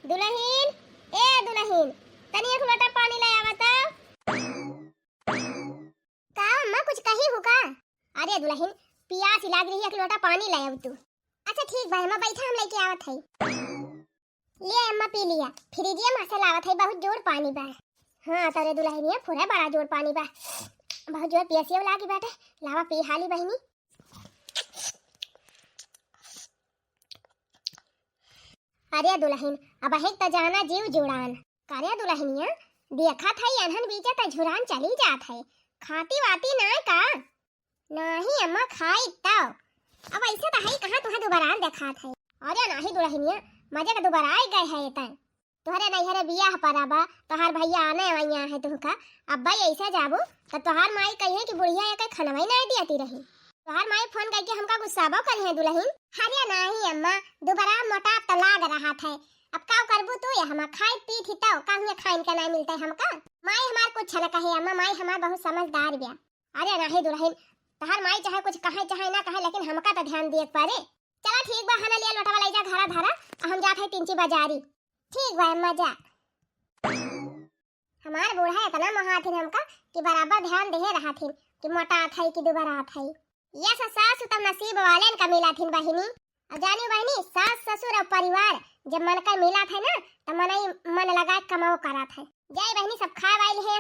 दुल्हन, ए दुल्हन, तनी एक लोटा पानी ले आवा त। का अम्मा कुछ कही हो का? अरे दुल्हन, प्यास लाग रही है, एक लोटा पानी ले आव तू। अच्छा ठीक बा, अम्मा बैठा, हम लेके आवत हई। ले अम्मा पी लिया, फ्रिजिया में से लावत हई, बहुत जोर पानी बा। हां तोरे दुल्हनिया पूरा बड़ा जोर पानी बा, बहुत जोर प्यासिया लागी बाटे। लावा पी हाली बहिनी। अरे दुल्हन, अब है त जाना जीव जुड़ान। करे दुल्हनिया, देखा था अनहन बीचा त झुरान चली जात है। खाती वाती ना का? नहीं अम्मा खाई तब। अब ऐसे त है कहां तुहा दोबारा देखा था। अरे नहीं दुल्हनिया, मजे का दोबारा आ गए है त। तोहरे नैहरे बियाह पराबा, तोहार भैया आने वैया है तुहका। अब भाई ऐसे जाबो त तोहार माई कहे कि बुढ़िया एक खनवई ना दियाती रही। तोहार माई फोन करके हमका गुस्साबो करे है दुल्हन। अरे नहीं अम्मा, दोबारा मोटा तो लाग रहा था। अब का करबू तू या हम खाई पी थी तो काहे खाइन के नहीं मिलते हमका। माई हमार कुछ न कहे अम्मा, माई हमार बहुत समझदार बिया। अरे नहीं दुल्हन, तोहार माई चाहे कुछ कहे चाहे ना कहे, लेकिन हमका तो ध्यान दिए पारे। चला ठीक बा, हना लिया लोटा वाला जा घरा धरा, हम जात है तिंची बाजारी। ठीक बा अम्मा जा। हमार बूढ़ा इतना महाथिन हमका कि बराबर ध्यान दे रहा थी कि मोटा आथई कि दोबारा आथई। ये सास तब नसीब वालेन का मिला थी बहिनी। अब जानी बहिनी, सास ससुर और परिवार जब मन का मिला था ना, तो मन लगा कमाओ करा था। जय बहिनी, सब खा वाली है,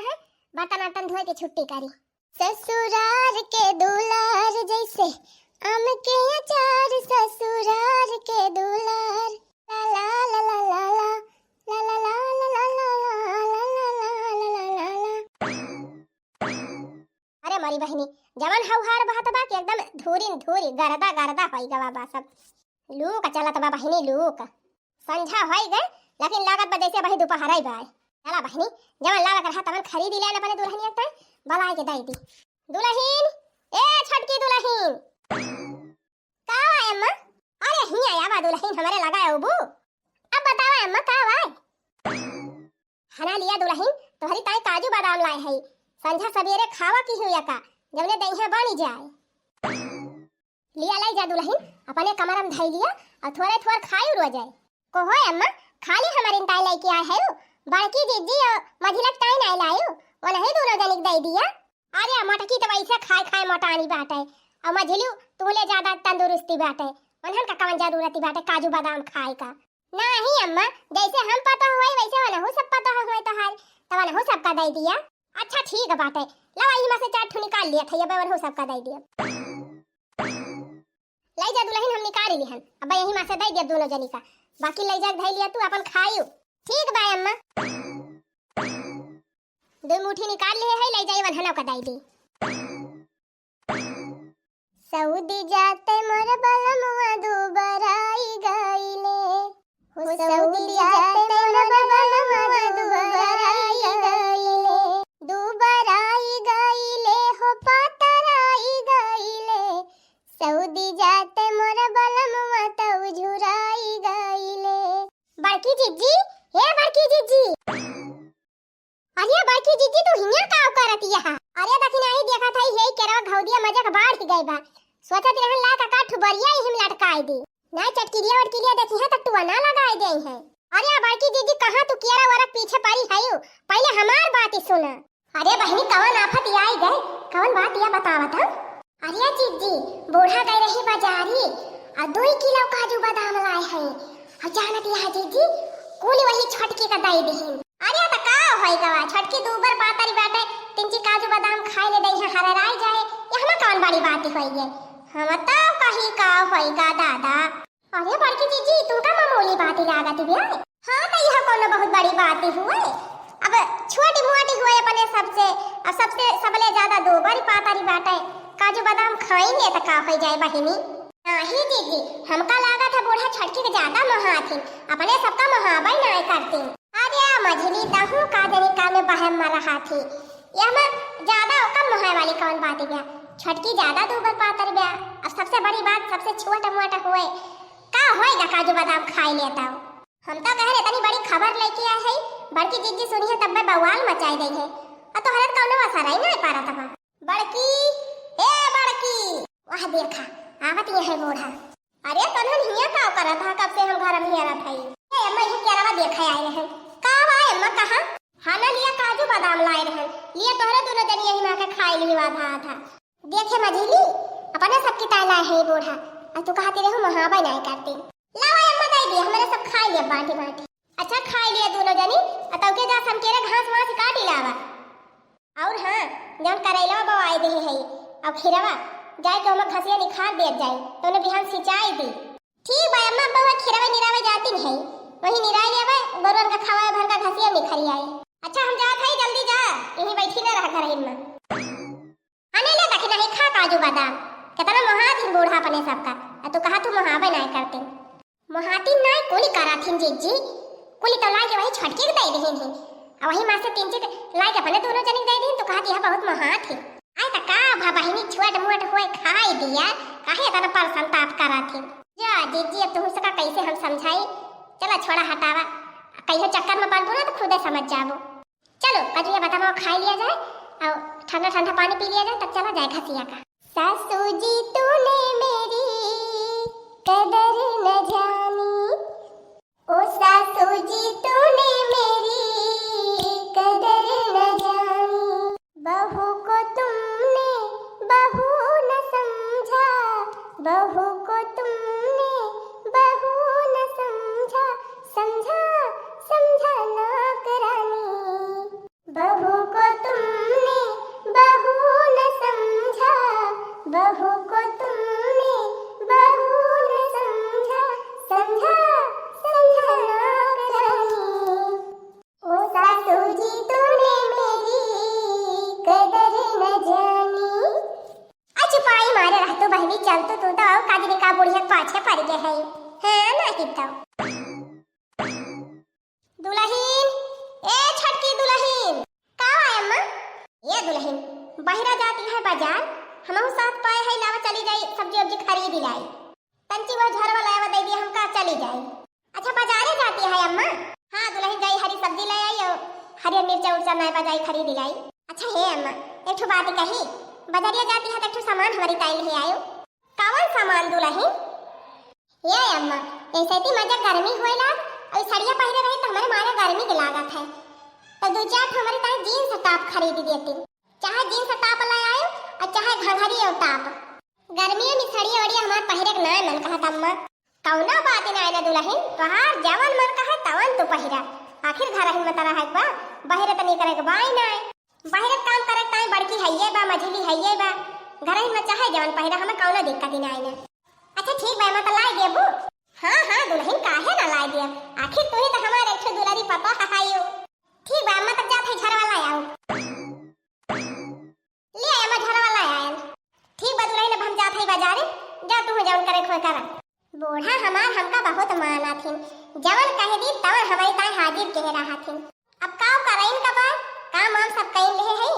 बर्तन वर्तन धोए के छुट्टी करी। ससुरार के दुलार जैसे आम के अचार, ससुरार के दुलार, ला ला ला ला ला ला ला ला ला ला ला ला। अरे मरी बहिनी, जवन हौहार बहत बा कि एकदम धूरी गरदा गरदा होई गवा बा सब। लूक चलत बा बहिनी, लूक संझा होई गए, लेकिन लागत बा जैसे बही दोपहर आई बा। चला बहिनी, जवन लागत रहा तवन खरीद ले अपने दुल्हन एक टाइम बलाई के दई दी। दुल्हन, ए छटकी दुल्हन, का आय अम्मा? अरे हिया आवा दुल्हन, हमरे लगा है उबू। अब बतावा अम्मा का आय? हना लिया दुल्हन, तोहरी ताई काजू बादाम लाए है, संझा सवेरे खावा की हुआ का, जवने दहिया बनी जाए। लिया लाई जा दुल्हन, अपने कमर में धई लिया और थोड़े थोड़े खाई रो जाए। को होय अम्मा, खाली हमारे ताई लाई के आए है, बड़की जीजी और मझिलक ताई नहीं लायो, वो नहीं दोनों जनिक दे दिया। अरे मटकी तो वैसे खाए खाए मोटानी बाटे, और मझिलू तूले ज्यादा तंदुरुस्ती बाटे, उन्हन का कवन जरूरती बाटे काजू बादाम खाए का। नहीं अम्मा, जैसे हम पता हुए वैसे वाला हो सब पता हुए तो हाल तो वाला हो सबका दे दिया। अच्छा ठीक है बाटे, लवा ही में से 4 ठो निकाल लिया था, ये बेवर हो सबका दे दिया। ले जा दुल्हन, हम निकाल ली हन, अब यही में से दे दिया दोनों जनी का, बाकी ले जा धई लिया तू अपन खाइयो। ठीक बा अम्मा, 2 मुट्ठी निकाल लिए है, ले जाई वनहना का दे दी। सऊदी जाते मोर बलमुआ दुबराई गईले, हो सऊदी जाते मोर बलमुआ दुबराई गईले, दुबराई गईले हो पतराई गईले, सऊदी जाते मोर बलमुआ तऊ झुराई गईले। बड़की जीजी, हे बड़की जीजी, अरे बड़की जीजी तू हिया का करत यहा? अरे दखिन आई देखा था हे केरवा घौदिया मजा का बाढ़ गई बा, सोचत रहन ला का काठ बरिया हिम लटकाई दी, ना चटकिरिया वटकिरिया देखी है त टुआ ना लगाई दे है। अरे बड़की जीजी कहां तू केरा वाला पीछे पड़ी है, पहले हमार बात सुना। अरे बहनी कवन आफत आई गए, कवन बात या बतावत हम? अरे जीजी, बूढ़ा गई रही बाजारी और 2 किलो काजू बादाम लाए है, और जानत यह जीजी कुल वही छटकी का दई दही। अरे त का होई गवा, छटकी दूबर पातरी बाटे, तिंची काजू बादाम खाए ले दई है, हरराई जाए, यहमा कौन बड़ी बात होई है? हम तो कहीं का होई का दादा। अरे बड़की जीजी तुमका मामूली बात लागत बिया। हां त यह कोनो बहुत बड़ी बात हुए, अब छोटी मोटी हुए अपने सबसे, और सबसे सबले ज्यादा दूबर पातरी बाटे, काजू बादाम खाएंगे त का होई जाए बहिनी? नहीं जीजी, हमका लागत है बूढ़ा छटकी के ज्यादा महाथिन, अपने सबका महाबाई नहीं करती। अरे मझली दहू का जनी का में बहम में रहा थी, यह में ज्यादा कम मोहे वाली कौन बात है? छटकी ज्यादा दूबर पातर बया, और सबसे बड़ी बात सबसे छोटा मोटा हुए का होएगा काजू बादाम खाई लेता हूं। हम तो कह रहे तनी बड़ी खबर लेके आए है, बड़की जीजी सुनी है तब मैं बवाल मचाई गई है, और तो हरत कौनो असर ही नहीं पा रहा था। बड़की, ए बड़की, वह देखा आवत ये है बूढ़ा। अरे तन्हन हिया का करत था, कब से हम घर में हिया रहा था। ए अम्मा ये केरा देखे आए रहन। का भाई अम्मा कहां? हाना लिया काजू बादाम लाए रहन। लिया तोहरे दोनों जन यही में आके खाई ली आधा आधा। देखे मझिली अपने सबकी ताला है बूढ़ा। और तू कहती रहो महाबा नहीं करती। लाओ अम्मा दे दी हमने सब खा लिया बाटी बाटी। अच्छा खा लिया दोनों जनी। अतव के जा समकेरे घास वास काटी लावा। और हां जन करेला बवाई दे है। अब खिरवा जाए तो हम घसिया निखार दे जाए तो ने बिहान सिंचाई दी। ठीक भाई अम्मा बवा खिरवा निरावे जाती नहीं वही निराई लेवे गोरवन का खावा भर का घसिया निखरी आए। अच्छा हम जात है जल्दी जा यहीं बैठी ना रह घर में। आने ले तक नहीं खा काजू बादाम कितना मोहात हिन बूढ़ा अपने सबका। तू कहा तू मोहाबे नहीं करते मोहाती नहीं कोली कराथिन जीजी कोली तो लाके वही छटके के दे देहिन है और वही मां से तीन चीज लाके अपने दोनों जने दे देहिन। तो कहती है बहुत मोहात है आय त का भा बहिनी छुआट मुआट होए खाई दिया काहे तना पर संताप कराथिन। जा जीजी अब तुम सका कैसे हम समझाई। चला छोड़ा हटावा कहीं चक्कर में पड़बो ना तो खुदे समझ जाबो। चलो कजरिया बादाम खा लिया जाए और ठंडा ठंडा पानी पी लिया जाए तब चला जाए घसिया का। सासू जी तूने मेरी कदर न जानी ओ सासू जी तूने मेरी कदर न जानी। बहू को तुमने बहू न समझा बहू को तुमने बहू न समझा समझा समझा नौकरानी। बहू को तुमने बहू न समझा बहू को तुमने बहू न समझा समझा समझा नौकरानी। ओ सासू जी तूने मेरी कदर न जानी। अच्छी पाई मारे रह तो बहनी चल तो तू तो काजरी का बुढ़िया पाछे पड़ गए है हां ना कितो। दुल्हन ए छटकी दुल्हन का आय अम्मा। ये दुल्हन बहिरा जाती है बाजार हमहु साथ पाए है लावा चली जाई सब्जी वब्जी खरीद लाई तंची वो झरवा लावा दे दिया हमका चली जाई। अच्छा बाजारे जाती है अम्मा। हां दुल्हन जाई हरी सब्जी ले आई और हरी मिर्चा उर्चा नए बाजाई खरीद लाई। अच्छा हे अम्मा एक ठो बात कही बाजारिया जाती है तो एक ठो सामान हमारी ताई ले आयो। कौन सामान दुल्हन? ये अम्मा ऐसे ही मजा गर्मी होएला और साड़ियां पहने रहे तो हमारे मारे गर्मी के लागत है तो दो चार हमारे ताई जीन्स टॉप खरीद देती। चाहे जीन्स टॉप ले आयो और चाहे घघरी और टॉप। गर्मियों में साड़ियां वड़िया हमार पहिरे के ना मन कहत अम्मा। कौना बात ना आइला दुल्हन तोहार जवन मन कहे तवन तो पहिरा आखिर घर ही मत रहा बा बाहर त नहीं करे के बाई ना बाहर काम करे ताई बड़की हइये बा मझली हइये बा घर ही में चाहे जवन पहिरा हमें कौनो दिक्कत ही ना आइना। अच्छा ठीक बा मत लाई देबू। हां हां दुल्हन काहे ना लाई दे आखिर तू ही तो हमारे एक दुलारी पापा हहायो। ठीक बा अम्मा तब जात है घर वाला आओ ले अम्मा घर वाला आयल। ठीक बा दुल्हन हम जात है बाजारे जा तू जवन करे खोय कर। बूढ़ा हमार हमका बहुत माना थिन जवन कहे दी तवन हमारी ताई हाजिर कह रहा थिन। अब काव कराइन का बा काम हम सब कइन ले है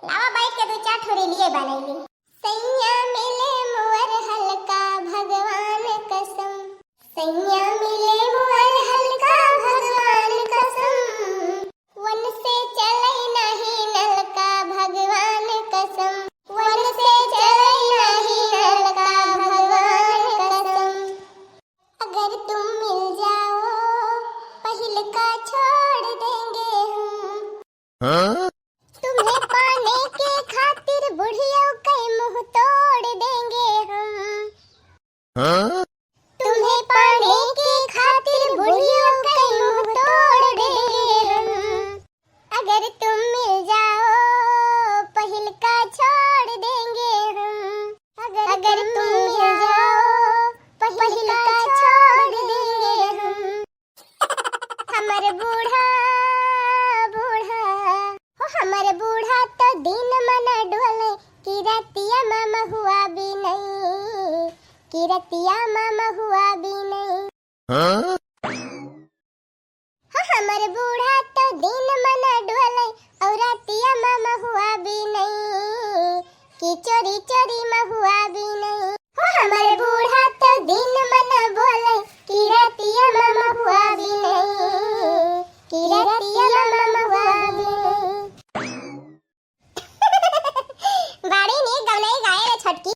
लावा बैठ के दो चार ठोरी लिए बनैली। सैया मिले मुअर हल्का भगवान कसम सैया मिले मुअर हल्का भगवान कसम वन से चले नहीं नलका भगवान कसम वन से चले नहीं नलका भगवान कसम। अगर तुम मिल जाओ पहिल का छोड़ देंगे हम तुम्हें पाने के खातिर बुढ़ियों के मुंह तोड़ देंगे हम। तुम्हें पाने के खातिर बुढ़ियों के मुंह तोड़ देंगे हम। अगर तुम मिल जाओ पहिल का छोड़ देंगे हम। अगर तुम मिल जाओ पहिल का छोड़ देंगे हम। हमारे बूढ़ा बूढ़ा हो हमारे बूढ़ा तो दिन मना डोले कि रतिया मामा हुआ भी नहीं कि रतिया मामा हुआ भी नहीं। हाँ? हो हमारे बूढ़ा तो दिन मना डोले और रतिया मामा हुआ भी नहीं कि चोरी चोरी माँ हुआ भी नहीं। हो हमारे बूढ़ा तो दिन मना बोले कि रतिया मामा हुआ भी नहीं कि रतिया मामा हुआ भी नहीं। बाड़ी ने गवलाई गाए रे छटकी।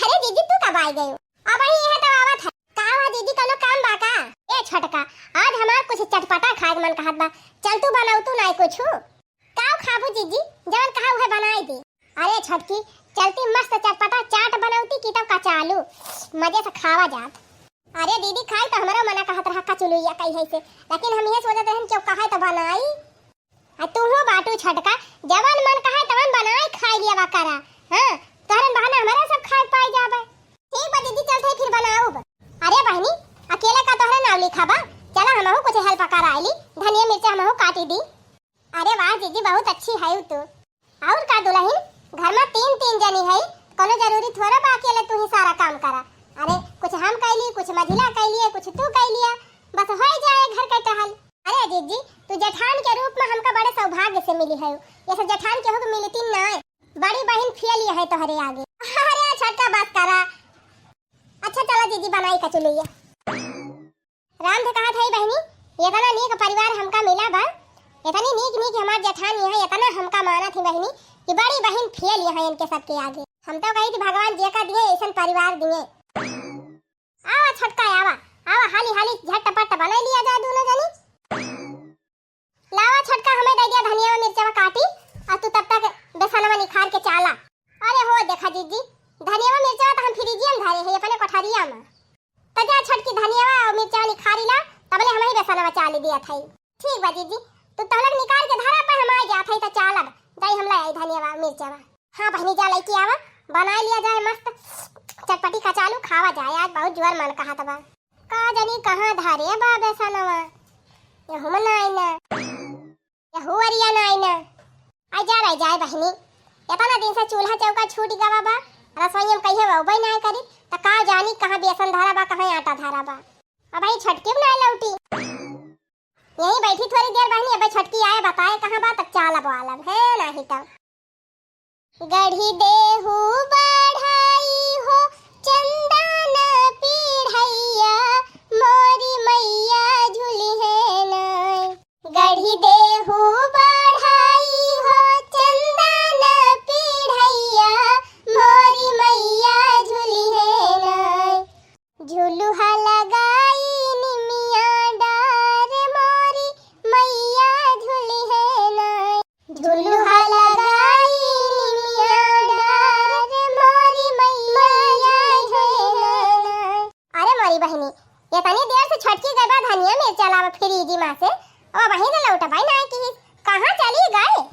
अरे दीदी तू कब आई गई? अब आई है तो आवत है। का हुआ दीदी कोनो काम बाका? ए छटका आज हमार कुछ कुछ चटपटा खाए मन कहत बा। चल तू बनाऊ तू नहीं कुछ काऊ खाबू जीजी जवन कहा है बनाई दे। अरे छटकी चलती मस्त चटपटा चाट बनाऊती की तब कच्चा आलू मजे से खावा जात। अरे दीदी खाई तो हमारा मना कहत रहा कचुलुइया कही है से, लेकिन हम ये सोचते हैं क्यों कहा तो बनाई तू हो बाटू छटका जवन मन कहा तवन बनाई खाई लिया बा करा। हां तोहरन बहाना हमारा सब खाए पाई जाबे। ठीक बा दीदी चलते फिर बनाऊ। अरे बहनी अकेले का तोहरा नाम लिखा बा, चला हमहु कुछ हेल्प कर आईली, धनिया मिर्च हमहु काटी दी। अरे वाह दीदी बहुत अच्छी है तू। और का दुल्हन घर में तीन तीन जनी है, कोनो जरूरी थोड़ा बा अकेले तू ही सारा काम करा। अरे कुछ हम कैली कुछ मझिला कैली कुछ तू कैलिया, बस हो जाए घर का टहल। अरे जीजी तू जेठान के रूप में हमका बड़े सौभाग्य से मिली है, ये सब जेठान के हो मिलती ना बड़ी बहन फेल है तोहरे आगे। अरे छटका बात करा। अच्छा चला जीजी बनाई कचुलिया। राम ने कहा था बहनी इतना नीक परिवार हमका मिला बा, इतनी नीक हमार जेठान है, इतना हमका माना थी बहनी कि बड़ी बहन फेल है इनके सबके आगे। हम तो कही थी भगवान जे का दिए ऐसा परिवार दिए। आवा छटका आवा आवा हाली हाली झटपट बना लिया जा दोनों जनी। लावा छटका हमें दे दिया धनिया मिर्चा काटी और तू तब तक बेसनवा निखार के चाला। अरे हो देखा जीजी धनिया मिर्चा तो हम फ्रिजियम धारे है अपने कोठरिया में, तो जा छटकी धनिया और मिर्चा निखारी ला तबले हम ही बेसनवा चाली दिया था। ठीक बा जीजी तू तलक निकाल के धारा पर हम आ जा थे तो चालब जाई हम लाई धनिया मिर्चा। हां बहनी जा लई की आवा बना लिया जाए मस्त चटपटी कचालू खावा जाए। आज बहुत जोर मन कहा तबा का जनी कहां धारे बा बेसनवा ये हम नाई ना ये हुरिया नाई ना आ जा रही जाए बहनी। इतना दिन से चूल्हा चौका छूट गवा बा, रसोई में कहिए वही नहीं करी तो का जानी कहां बेसन धारा बा कहां आटा धारा बा। अब भाई छटकी बना लौटी यही बैठी थोड़ी देर बहनी। अब छटकी आए बताए कहां बा तक चालब वालब है नहीं तो गढ़ी देहू बढ़ाई हो चंदन पीढ़ैया मोरी मैया झूली है नाय। गढ़ी देहू बढ़ाई हो चंदन पीढ़ैया मोरी मैया झूली है नाय। झुलुहा लगाई निमिया डार मोरी मैया झूली है नाय। झुलुहा लगाई निमिया डार मोरी मैया झूली है नाय। अरे मोरी बहनी ये तनी देर से छटकी गई बा धनिया मिर्चा लावा फ्रिजी में से और वहीं से लौटा भाई ना कि कहां चली गए।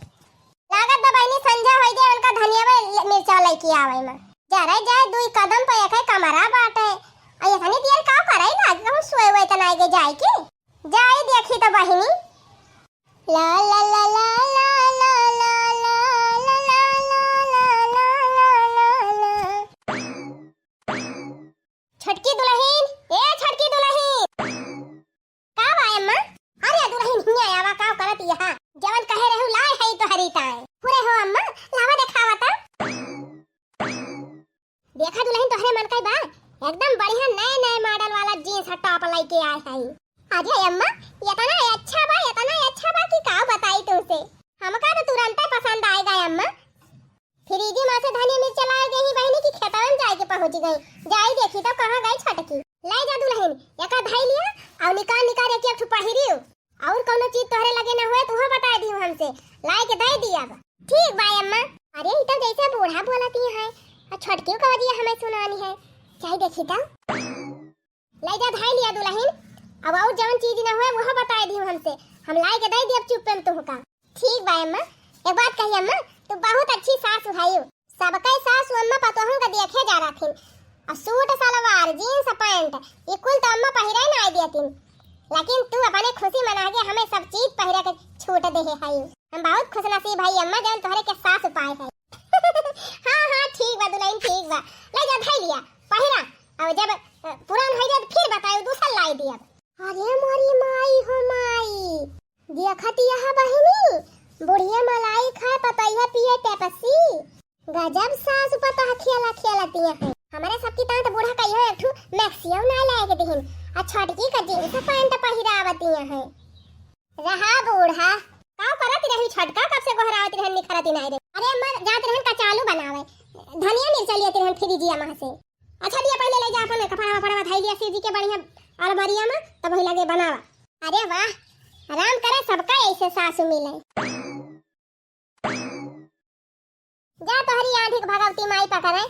लागत बा बहनी संजा होई दे उनका धनिया मिर्चा लेके आवे में जा रहे जाए दुई कदम पे एक कमरा बाटे। आ ये तनी देर का कराई लाग कहूं सोए हुए तना आगे जाए की जाए देखी तो बहनी ला ला ला ला ला ला ला ला ला ला ला ला। छटकी दुल्हन ए छटकी दुल्हन का बा अम्मा। अरे दुल्हन हिया आवा का करत यहां जवन कहे रहू लाए है तो हरीताए पूरे हो अम्मा लावा दिखावा ता। देखा दुल्हन तोहरे मन का बा एकदम बढ़िया नए नए मॉडल वाला जींस टॉप लेके आए है। अरे अम्मा इतना अच्छा बा कि का बताई तुमसे हमका तो तुरंत ही पसंद आएगा अम्मा। फ्रिजी में से धनिया मिर्च लाए गई बहनी की खेतवन जाए के पहुंच गई जाई देखी तो कहां गई छटकी। ले जा दुल्हन एका धाई लिया और निकाल एक एक पहिरियो और कोनो चीज तोहरे लगे ना होए तू बता दियो हमसे लाए के दे दिया बा। ठीक बा अम्मा। अरे ई तो जैसे बूढ़ा बोलती है और छटकी को दिया हमें सुनानी है चाहे देखी तो ले जा धाई लिया दुल्हन। अब और जवन चीज ना होए वो बता दियो हमसे हम लाए के दे दियो चुप तुम का। ठीक बा अम्मा। एक बात कही अम्मा तू बहुत अच्छी सासु है। सबके सासु अम्मा पतोहन का देखे जा रखिन और सूट सलवार जींस पैंट ये कुल तो अम्मा पहिरे ना आई देतिन, लेकिन तू अपने खुशी मना के हमें सब चीज पहिरे के छूट दे है। हम बहुत खुश नसीब है अम्मा जन तोहरे के सासु पाए है। हां ठीक बा दुल्हन ठीक बा ले जा धाई लिया पहिरा और जब पुरान हो जाए फिर बताओ दूसरा लाई दिया। अरे मोरी माई हो माई देखती यहां बहनी बुढ़िया मलाई खाए पतैया पिए पेप्सी गजब सास पता खेलती है। हमारे सबकी तात बूढ़ा कहियो एक ठू मैक्सियम ना लाए के दिहिन आ छटकी का जींस पैंट पहिरावती है। रहा बूढ़ा का करत रही छटका कब से गोहरावती रहन निखरती नहीं रे। अरे अम्मा जात रहन कचालू बनावे धनिया मिर्च लिया रहन फ्रिजिया में से। अच्छा दिया पहले ले जा अपन कपड़ा वपड़ा धाई लिया सीधी के बढ़िया अलमारिया में तब ही लगे बनावा। अरे वाह, आराम करे सबका ऐसे सासू मिले। जा तोहरी आंधी के भगवती माई पकड़े,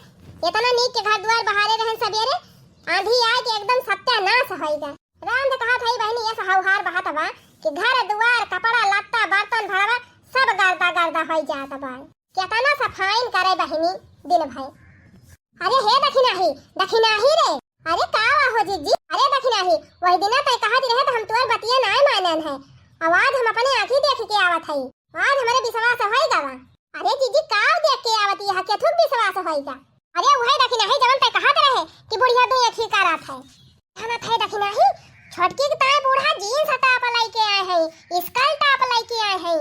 इतना नीक के घर द्वार बहारे रहन सबेरे, आंधी आए के एकदम सत्यानाश होइगा। राम ने कहा था बहनी ये सहाउहार बहात बा कि घर द्वार कपड़ा लत्ता बर्तन भरवा सब गर्दा गर्दा हो जात बा। केतना सफाइन करे बहनी दिन भर। अरे हे दखिनाही रे, अरे का हो जीजी, अरे दखिनाही वही दिन तय कहा रहे तो हम तोर बतिया ना मानन है। आवाज हम अपने आंखी देख के आवत हई, आज हमारे विश्वास होइगा बा। अरे जीजी का देख के आवत है के थुक विश्वास होइगा। अरे वही दखिनाही जवन तय कहा रहे कि बुढ़िया तो एक ही करत है। खाना थे दखिनाही छोटकी के ताए बूढ़ा जीन्स टॉप लेके आए हैं, स्कर्ट टॉप लेके आए हैं,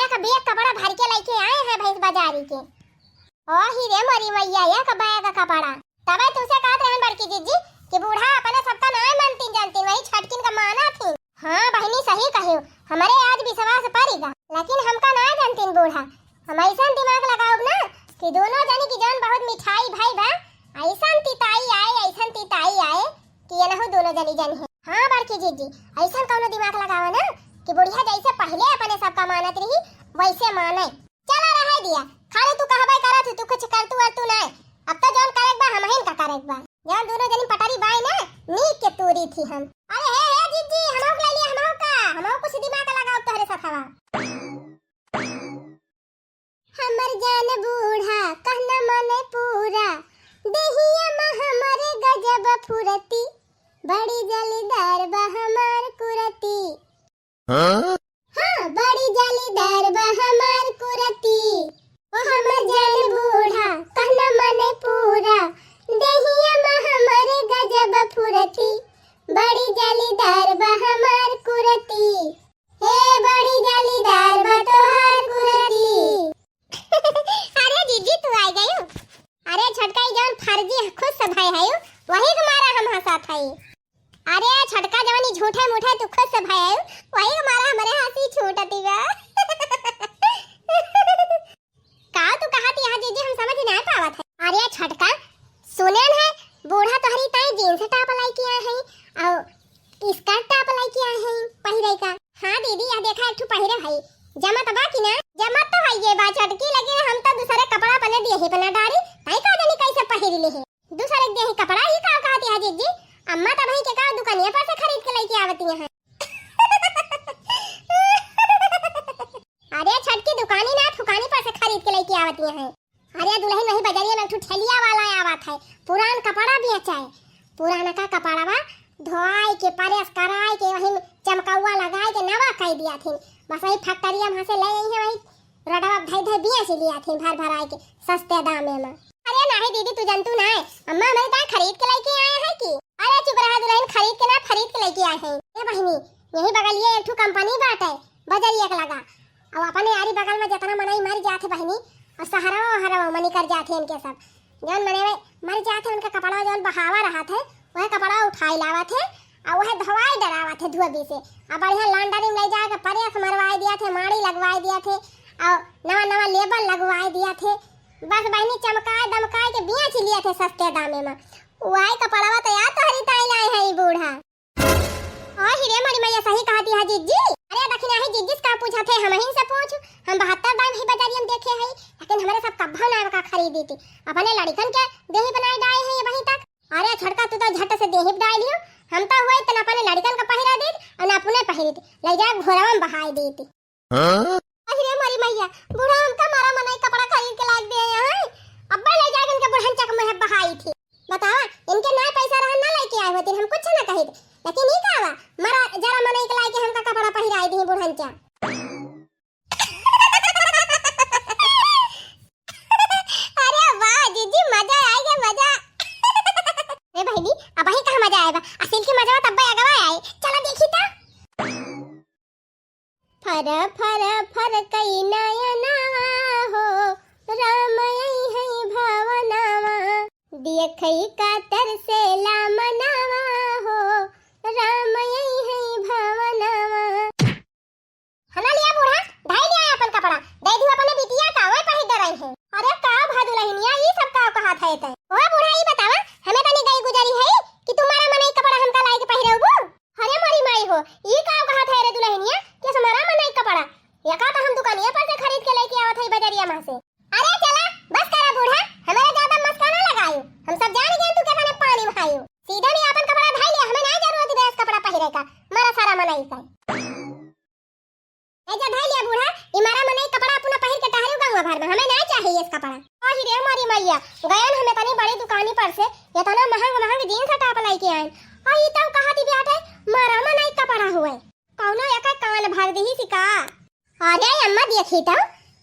एक बैग कपड़ा भर के लेके आए हैं भैंस बाजारी के। ओ ही रे मरी मैया एक बैग कपड़ा। तबे तुसे कहत रहन बड़की जीजी कि बूढ़ा अपने सबका ना मानती जानती, वही छटकिन का माना थी। हां बहनी सही कहियो, हमारे आज विश्वास पड़ेगा, लेकिन हमका ना जानती बूढ़ा। हम ऐसा दिमाग लगाओ ना कि दोनों जनी की जान बहुत मिठाई भाई बा, ऐसा तिताई आए कि ये ना दोनों जनी जन है। हां बड़की जीजी ऐसा कौनो दिमाग लगाओ ना कि बुढ़िया जैसे पहले अपने सबका मानत रही वैसे माने। चला रह दिया खाली तू कहबे करत तू कुछ कर तू ना। अब तो जौन करेक बा हमहिन का करेक बा, जौन दोनों जनी पटारी बाई ना नीक के तूरी थी हम। अरे हे जीजी हमहु ले लिया, हमहु कुछ दिमाग लगाओ तोहरे सथवा। हमर जान बूढ़ा कहना माने पूरा, देहिया में हमारे गजब फुरती, बड़ी जलीदार बा हमार कुरती। हाँ बड़ी जलीदार बा हमार कुरती, ओ हमर जान बूढ़ा कहना माने पूरा, देहिया में हमारे गजब फुरती, बड़ी जलीदार बा हमार कुरती, हे बड़ी जलीदार बा तोहार कुरती। अरे जीजी तू आ गई। अरे छटका जौन फर्जी खुद से भाई है वही के मारा हम हंसत हई। अरे छटका जवानी झूठे मूठे तू खुद से भाई है वही के मारा हमारे हंसी छूटती बा। का तू कहती है जीजी हम समझ ना पावत है। अरे छटका सुनन है बूढ़ा तोहरी ताई जींस टॉप लेके आए हैं और स्कर्ट टॉप लेके आए हैं पहिरे का। हां दीदी आ देखा एक ठो पहिरे भाई जमत बा कि ना? जमत तो है ये बा छटकी, लेकिन हम तो दूसरे कपड़ा पहने दिए ही बना डारी ताई का जानी कैसे पहिर ले है दूसरे दे ही कपड़ा ही का कहती है जीजी। अम्मा तो भाई के का दुकानिया पर से खरीद के लेके आवती है। अरे छटकी दुकानी ना दुकानी पर से खरीद के लेके आवती है। अरे दुल्हन वही बाजारिया में ठेलिया वाला आवत है, पुरान कपड़ा बेचे, पुराना का कपड़ा बा धोआई के प्रेस कराई के वही चमकौआ लगाई के नवा कह दिया थी। बस वही फैक्ट्रिया में से ले आई है, वही रडवा धई बिया से लिया थी भर आई के सस्ते दाम में। अरे नहीं दीदी तू जानतू ना अम्मा हमारे ताई खरीद के लेके आए हैं कि। अरे चुप रहा दुल्हन, खरीद के ना खरीद के लेके आए हैं। ए बहनी यही बगल ये एक कंपनी बाटे बाजारिया के लगा, अब अपने यारी बगल में जितना मनाई मर जाते बहनी और सहारा मनी कर जाते इनके सब जौन मने मर जाते उनका कपड़ा जौन बहावा रहा थे वह कपड़ा उठाई लावा थे और वह धवाई डरावा थे धुआबी से। अब बढ़िया लॉन्ड्री में ले जाके प्रेस मरवाई दिया थे, माड़ी लगवाई दिया थे और नवा लेबल लगवाई दिया थे। बस बहनी चमकाए दमकाए के बिया से लिए थे सस्ते दामे में। वही कपड़वा तो यार तो हरी ताई लाए है बूढ़ा। और हीरे मरी मैया सही कहती है जीजी। अरे दखिना है जीजी का पूछा थे हम ही से पूछ, हम 72 दाम ही बाजारी में देखे हैं, लेकिन हमारे सब कब्बा ना का खरीदी थी अपने लड़कन के देही बनाए डाए हैं ये वहीं तक। अरे छड़का तू तो झट से देही डाल लियो, हम तो हुए इतना अपने लड़कन का पहिरा दी और ना अपने पहिरी थी ले जा घोड़ा में बहाई दी थी। अरे मरी मैया बूढ़ा हमका मारा मनाई कपड़ा खरीद के लाग दे हैं, अब्बा ले जा इनके बुढ़न चक में बहाई थी। बतावा इनके ना पैसा रहा ना लेके आए होते हम कुछ ना कही, लेकिन ई कावा मारा जरा मनाई के लाके हमका कपड़ा पहिराई दी बुढ़न चा। अरे वाह जीजी मजा आएगा मजा। ए बहनी अब ही कहां मजा आएगा, असल की मजा तब आएगा आए। चलो देखी ता फर फर फर कई नयना हो राम यही है भावनावा, देखई का तरसेला मनावा हो राम यही है भावनावा। हना लिया बूढ़ा ढाई लिया अपन कपड़ा दे दी अपने बिटिया का ओए पहिर दे रही है। अरे का भादुलहिनिया ई सब का कहा था ते ओए बूढ़ा ई बतावा हमें तनी गई गुजारी है कि तुम्हारा मने कपड़ा हमका लाई के पहिरबो। अरे मरी माई हो ई का रही सन। ए जा ढाई लिया बूढ़ा, इमारा मने कपड़ा अपना पहिर के टहरे गांव भर में, हमें नहीं चाहिए इस कपड़ा। ओही रे हमारी मैया, गयन हमें तनी बड़ी दुकानी पर से इतना महंग जींस टॉप लाई के आइन। और ई तब कहा दी बेटा मारा में नहीं कपड़ा हुए। कौनो एक कान भर दी सिका। अरे अम्मा देखी तो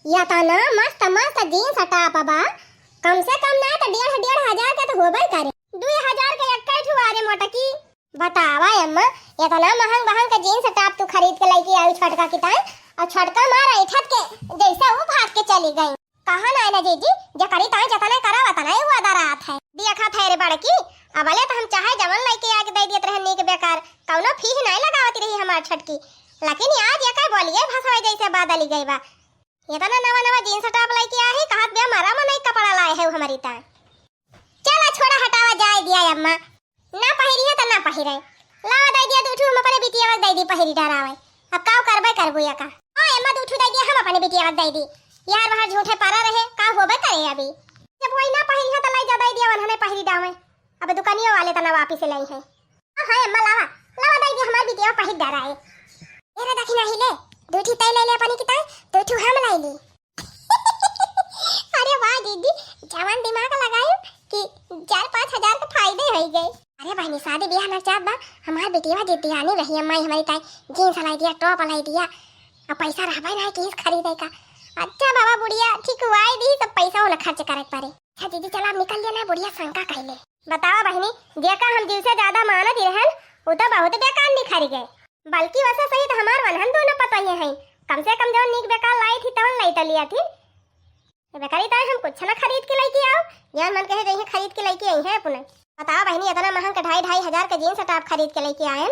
या तना मस्त मस्त जींस टॉप बा, कम से कम ना तो 1.5 हजार के तो होबे करे। 2000 के एक ठो आरे मोटकी बतावा अम्मा, इतना महंग के जींस टॉप तू खरीद के लेके आई छटका की ताई, और छटका मारा इठत के जैसे वो भाग के चली गई। कहा ना ना जीजी जे करी ताई जतना करा वतना ही वादा रात है देखा थे रे बड़की। अबले तो हम चाहे जवन लेके आके दे दियत रहनी के बेकार, कौनो फीस नहीं लगावती रही हमार छटकी। लेकिन आज ये काय बोलिए भाषा जैसे बादली गई बा। इतना नवा जींस टॉप लेके आई कहत बे मारा में नहीं कपड़ा लाए है हमारी ता। चला छोड़ा हटावा जाए दिया अम्मा, ना पहिरी है तो ना पहिरे, लावा दे दिया दूठू हम अपने बिटिया दे दी पहिरी डरावे। अब का करबे करबो या का। हां अम्मा दूठू दे दिया हम अपने बिटिया दे दी। यार बाहर झूठे पारा रहे का होबे करे अभी। जब वही ना पहिरी है तो लाई जा दे दिया हमें पहिरी डावे। अब दुकानियों वाले तो ना वापस लाई है। हां अम्मा लावा लावा दे दिया हमारी बिटिया पहिर डराए। मेरा दखिना हिले दूठी तई ले ले अपनी की तई दूठू हम लाई ली। अरे वाह दीदी जवान दिमाग लगायो कि 4-5 हजार के फायदे हो गए। अरे बहनी शादी ब्याह ना चाहत बा, हमार बेटिया जिद्दी आनी रही अम्मा हमारी ताई जींस लाई दिया टॉप लाई दिया। अब पैसा रहबे ना किस खरीदे का। अच्छा बाबा बुढ़िया ठीक हुआई दी सब पैसा ना खर्च करे पारे। अच्छा दीदी चला अब निकल लेना बुढ़िया शंका कहले। बताओ बहनी जेका हम दिल से ज्यादा मानत रहन वो तो बहुत बेकार निखर गए। बल्कि वैसे सही तो हमार वनहन दोनों पता ही है, कम से कम जो निक बेकार लाई थी तवन लाई तो लिया थी। बेकारी ताई हम कुछ ना खरीद के लेके आओ, यार मन कहे रही खरीद के लेके आई है अपने। बताओ बहनी इतना महंगा 2.5 हजार का जींस टॉप खरीद के लेके आए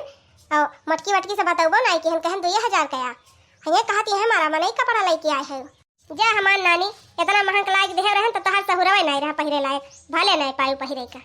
और मटकी वटकी से बताओ ना कि हम कहन 2000 का या हये कहती है हमारा मन कपड़ा लेके आए है। जा हमार नानी इतना महंगा लायक दे रहन तो तोहर सहुरवे नहीं रहा पहिरे लायक, भले नहीं पाई पहिरे का।